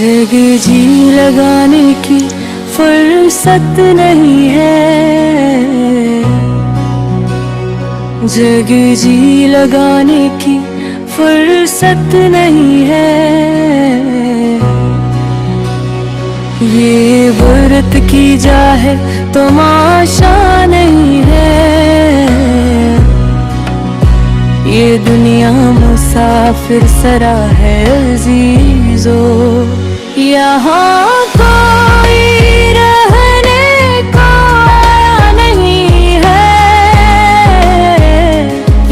जग जी लगाने की फुर्सत नहीं है, जग जी लगाने की फुर्सत नहीं है। ये व्रत की जाए तमाशा नहीं है, ये दुनिया मुसाफिर सरा है अजीजो। यहाँ कोई रहने को आया नहीं है,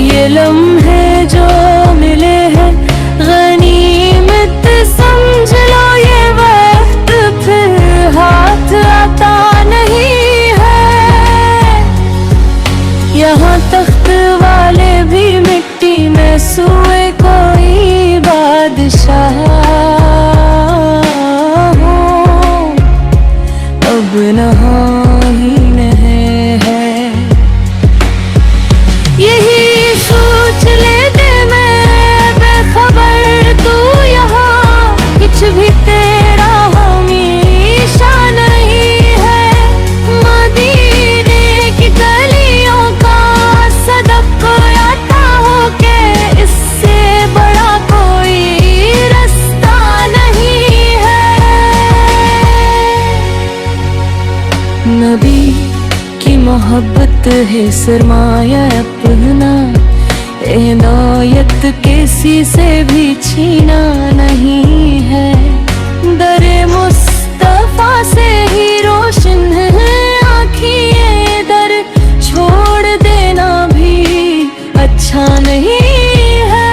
ये लम्हे जो मिले हैं गनीमत समझ लो, ये वक्त फिर हाथ आता नहीं है। यहाँ तख्त वाले भी मिट्टी में सोए कोई बादशाह हो, अब नहा ही नहीं है। यही सोच लेते मैं बेखबर तू यहाँ कुछ भी तेरा हमेशा नहीं है। मदीने की गलियों का सदक आता हो के इससे बड़ा कोई रास्ता नहीं है। नबी की मोहब्बत है सरमाया अपना, इनायत किसी से भी छीना नहीं है। दरे मुस्तफा से ही रोशन है आँखें, दर छोड़ देना भी अच्छा नहीं है।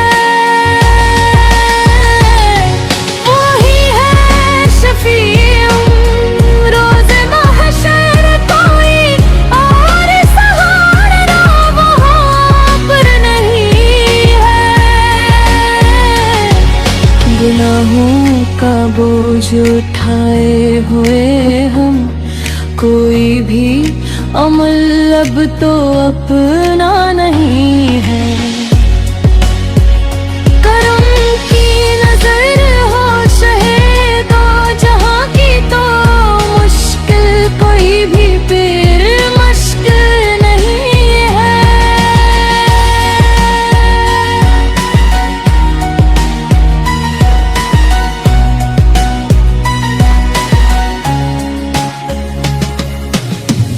वही है शफीउ रोज़ महशर, कोई और सहारा वहाँ पर नहीं है। गुनाहों का बोझ उठाए हुए हम, कोई भी अमल अब तो अपना नहीं है। करम की नजर हो शहीदो जहाँ की, तो मुश्किल कोई भी फिर मुश्किल नहीं है।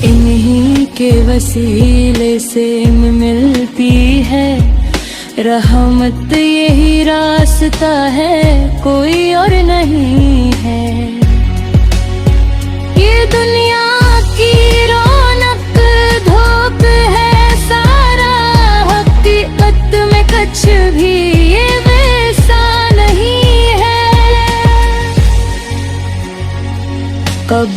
इन्हीं के वसीले से मिलती है रहमत, यही रास्ता है कोई और नहीं है। ये दुनिया की रौनक धूप है सारा, हकीकत में कुछ भी ये वैसा नहीं है। कब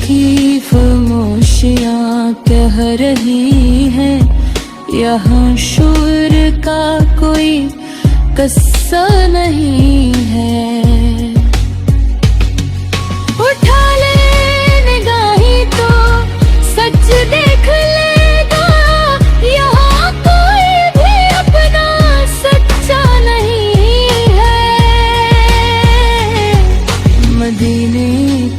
की खामोशियाँ कह रही हैं, यहाँ शोर का कोई किस्सा नहीं है। उठा ले निगाही तो सच देख लेगा, यहाँ कोई भी अपना सच्चा नहीं है। मदीने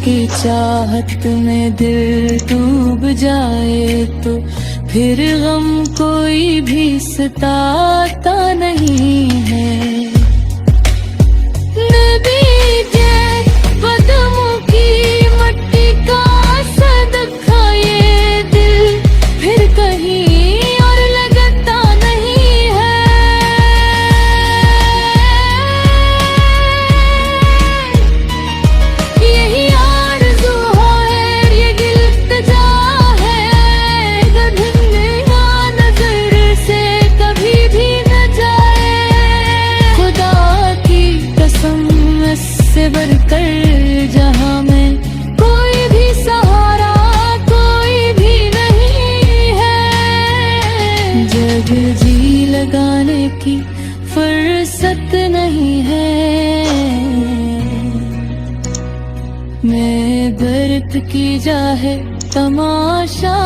की चाहत में दिल डूब जाए तो फिर गम कोई भी सताता नहीं है। नबी के कदमों की मट्टी का सदका ये दिल फिर कहीं और लगता नहीं है। यही आरज़ू है, ये इल्तिजा है, दुनिया नजर से कभी भी न जाए। खुदा की कसम इससे बढ़कर जहाँ में कोई भी सहारा कोई भी नहीं है। जग जी लगाने की फुर्सत नहीं है, मैं व्रत की जाए तमाशा